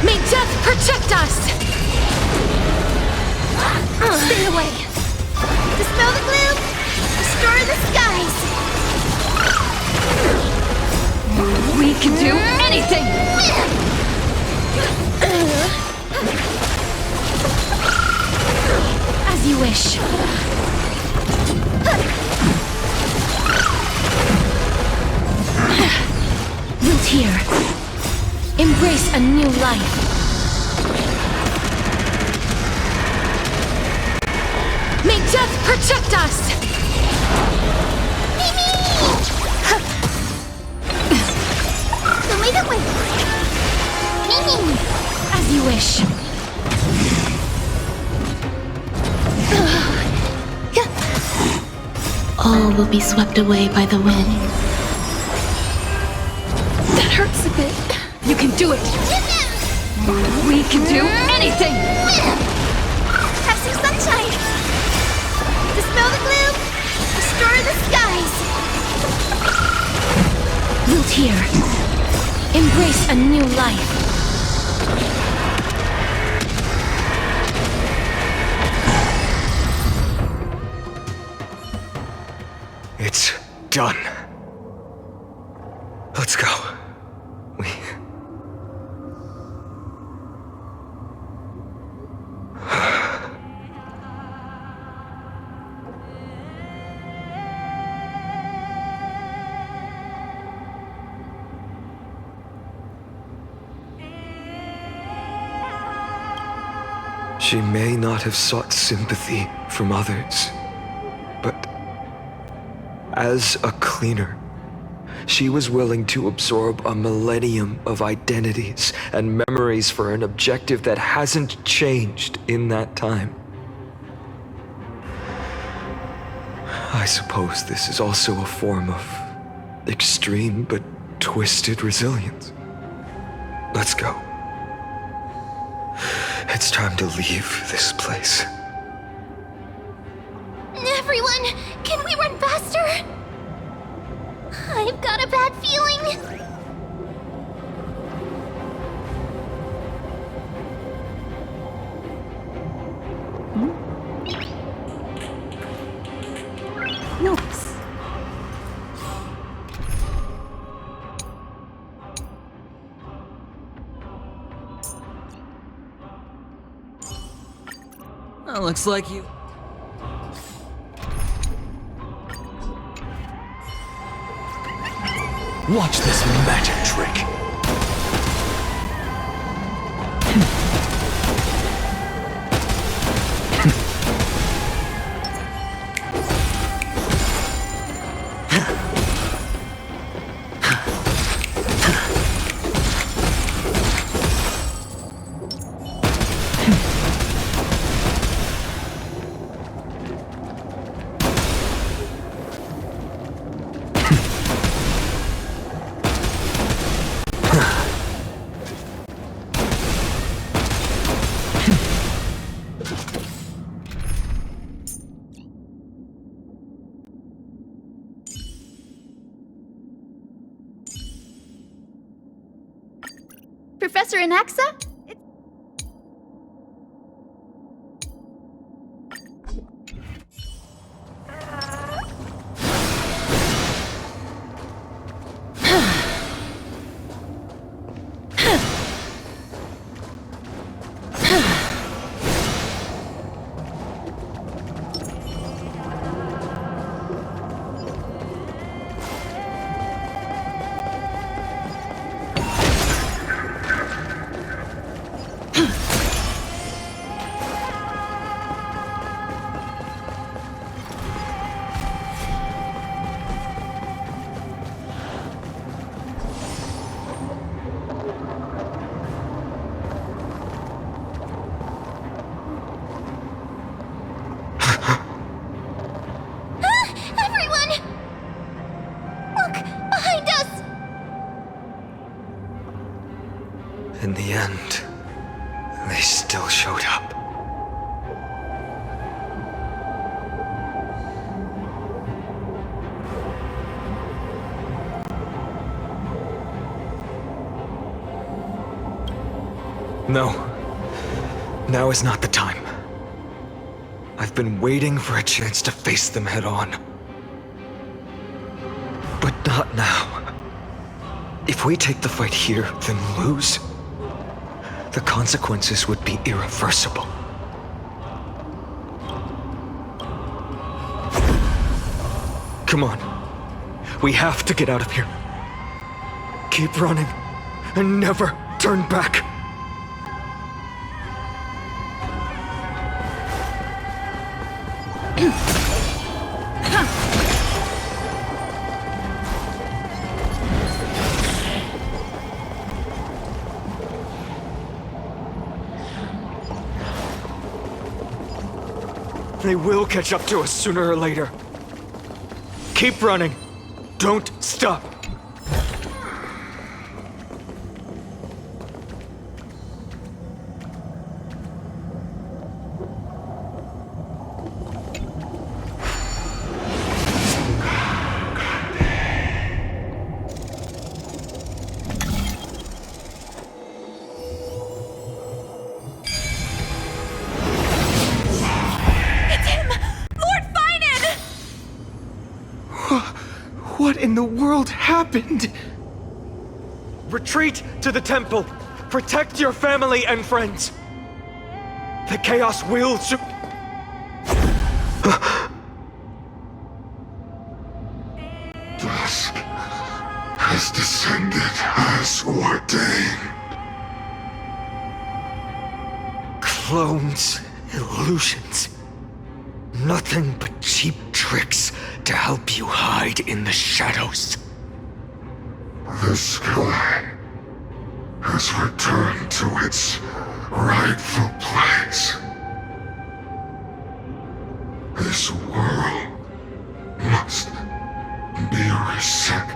May death protect us! Stay away. Dispel the gloom. Destroy the skies. We can do anything! As you wish. Root here. Embrace a new life. May death protect us! As you wish. All will be swept away by the wind. That hurts a bit. You can do it! We can do anything! Have some sunshine. Smell the gloom? Destroy the skies! Wiltir, embrace a new life. It's done. Let's go. We... She may not have sought sympathy from others, but as a cleaner, she was willing to absorb a millennium of identities and memories for an objective that hasn't changed in that time. I suppose this is also a form of extreme but twisted resilience. Let's go. It's time to leave this place. Everyone, can we run faster? I've got a bad feeling. Notes. Well, looks like you... Watch this magic trick. Professor Anaxa? In the end, they still showed up. No. Now is not the time. I've been waiting for a chance to face them head on. But not now. If we take the fight here, then lose, the consequences would be irreversible. Come on. We have to get out of here. Keep running and never turn back. They will catch up to us sooner or later. Keep running. Don't stop. in the world happened? Retreat to the temple. Protect your family and friends. The chaos will Dusk has descended as ordained. Clones, illusions. Nothing but cheap tricks to help you hide in the shadows. The sky has returned to its rightful place. This world must be reset.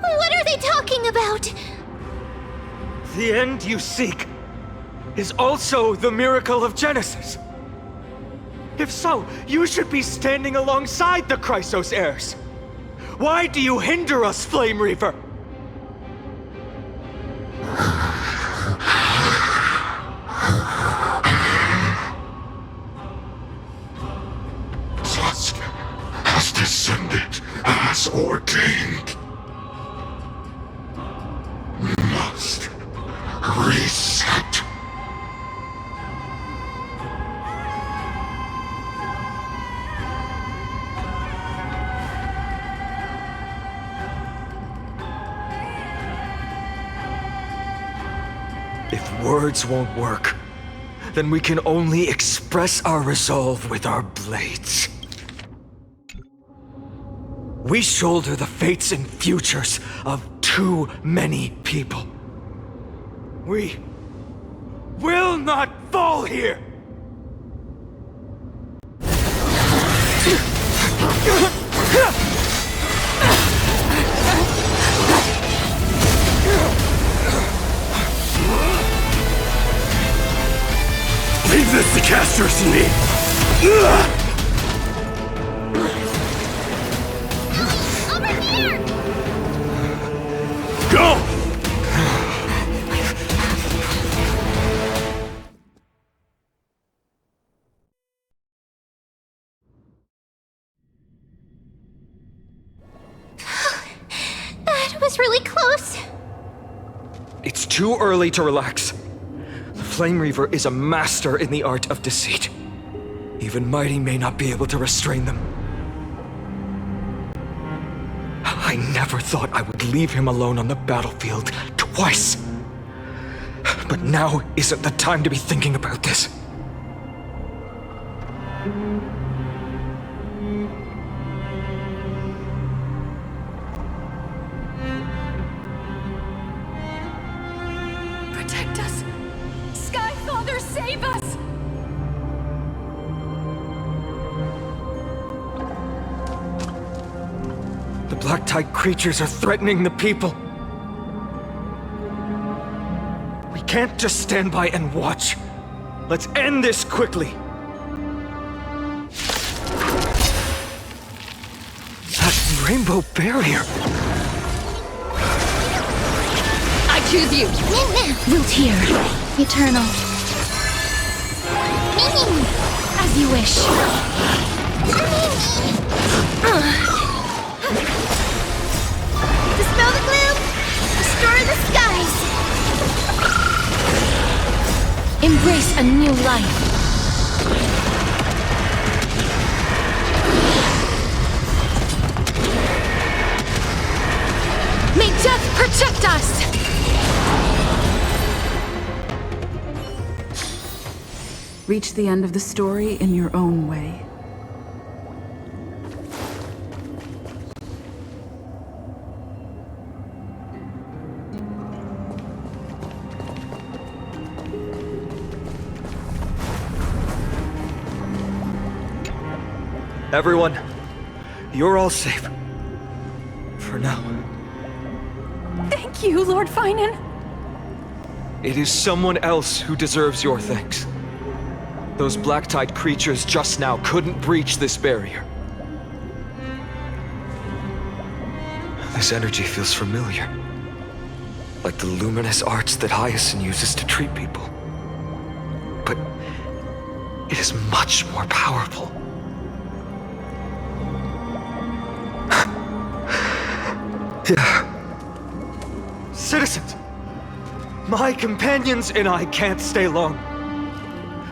What are they talking about? The end you seek is also the miracle of Genesis. If so, you should be standing alongside the Chrysos heirs. Why do you hinder us, Flame Reaver? Dusk has descended as ordained. We must reset. If words won't work, then we can only express our resolve with our blades. We shoulder the fates and futures of too many people. We will not fall here! Leave this to casters and me! Over here! Go! That was really close. It's too early to relax. The Flame Reaver is a master in the art of deceit. Even Mighty may not be able to restrain them. I never thought I would leave him alone on the battlefield twice. But now isn't the time to be thinking about this. Protect us! Sky Father, save us! The Black Tide creatures are threatening the people. We can't just stand by and watch. Let's end this quickly. That rainbow barrier. I choose you! Wilt here. Eternal. As you wish. Dispel the gloom! Restore the skies! Embrace a new life. May death protect us! Reach the end of the story in your own way. Everyone, you're all safe. For now. Thank you, Lord Finan. It is someone else who deserves your thanks. Those Black Tide creatures just now couldn't breach this barrier. This energy feels familiar. Like the luminous arts that Hyacinth uses to treat people. But it is much more powerful. Yeah. Citizens! My companions and I can't stay long.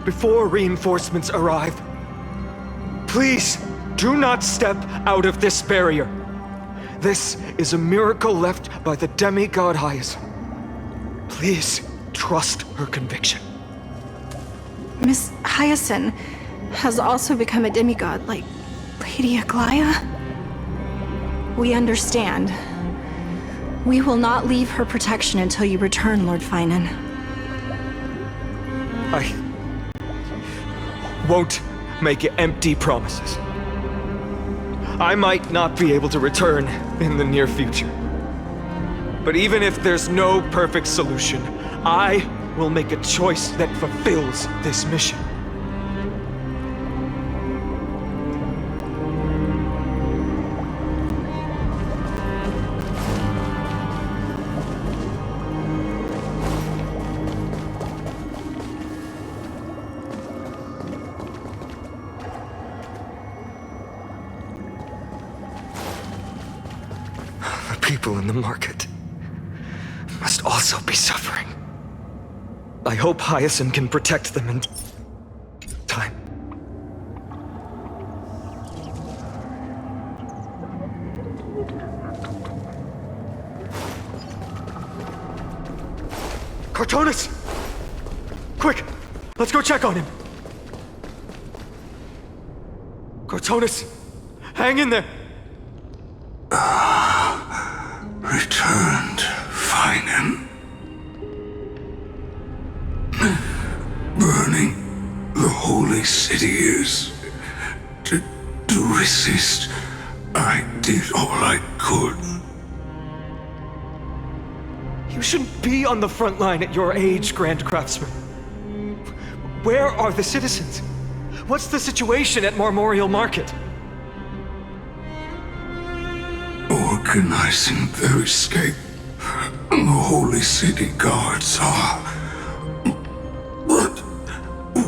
Before reinforcements arrive, please do not step out of this barrier. This is a miracle left by the demigod Hyacinth. Please trust her conviction. Miss Hyacinth has also become a demigod, like Lady Aglaya? We understand. We will not leave her protection until you return, Lord Finan. I won't make empty promises. I might not be able to return in the near future. But even if there's no perfect solution, I will make a choice that fulfills this mission. People in the market must also be suffering. I hope Hyacinth can protect them in time. Cartonis! Quick! Let's go check on him! Cartonis! Hang in there! Returned, Finan. Burning the holy city is... To resist, I did all I could. You shouldn't be on the front line at your age, Grand Craftsman. Where are the citizens? What's the situation at Marmorial Market? Organizing their escape. The holy city guards are. But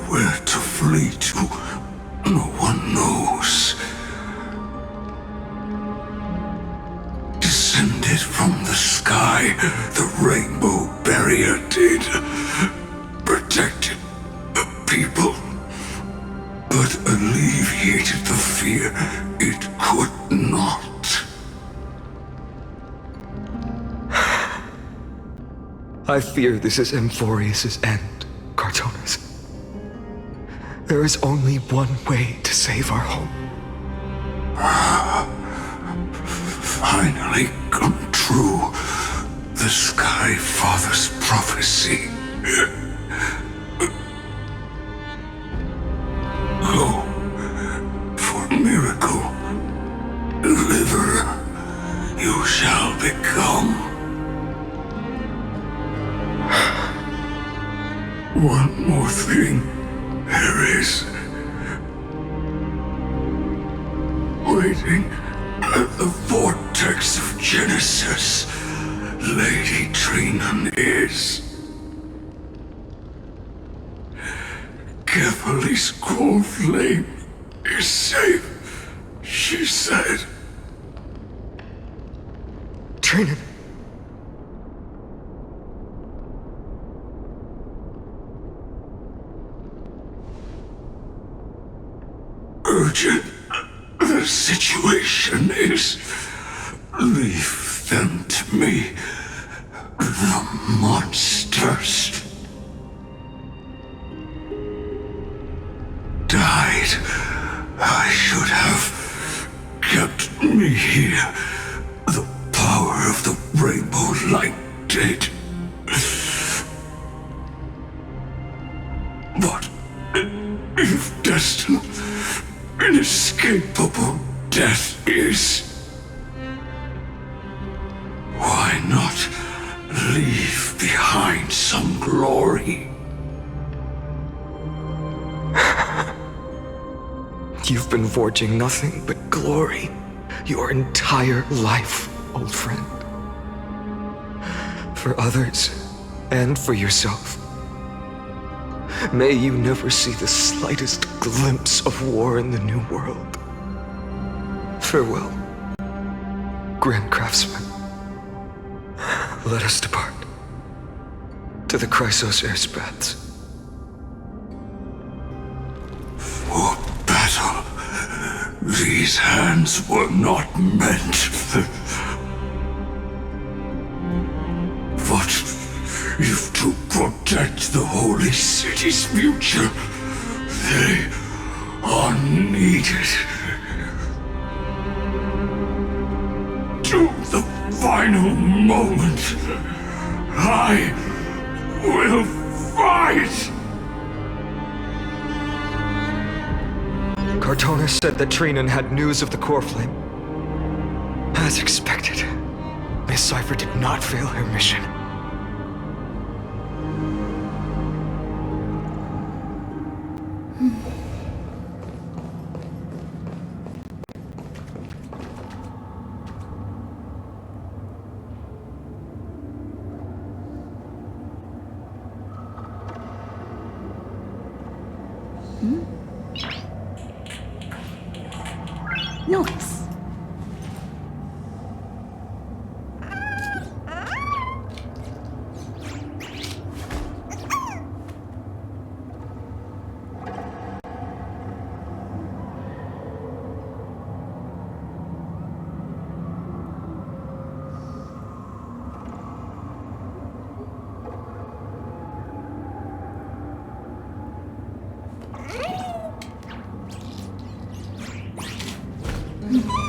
where to flee to, no one knows. Descended from the sky, the rainbow barrier did. Protected the people, but alleviated the fear it could not. I fear this is Amphorius' end, Cartonis. There is only one way to save our home. Finally come true. The Sky Father's prophecy. Go for miracle. Deliverer, you shall become. One more thing there is. Waiting at the vortex of Genesis, Lady Trinan is. Kefali's cold flame is safe, she said. Trinan. Urgent. The situation is... Leave them to me. The monsters. Died. I should have kept me here. The power of the rainbow light did. But if destined, inescapable death is, why not leave behind some glory? You've been forging nothing but glory your entire life, old friend. For others, and for yourself. May you never see the slightest glimpse of war in the New World. Farewell, Grand Craftsman. Let us depart. To the Chrysos airspaths. For battle, these hands were not meant. But if to protect the holy city's future, they are needed. To the final moment, I will fight! Cartona said that Trinan had news of the core flame. As expected, Miss Cypher did not fail her mission. Nice. Mm.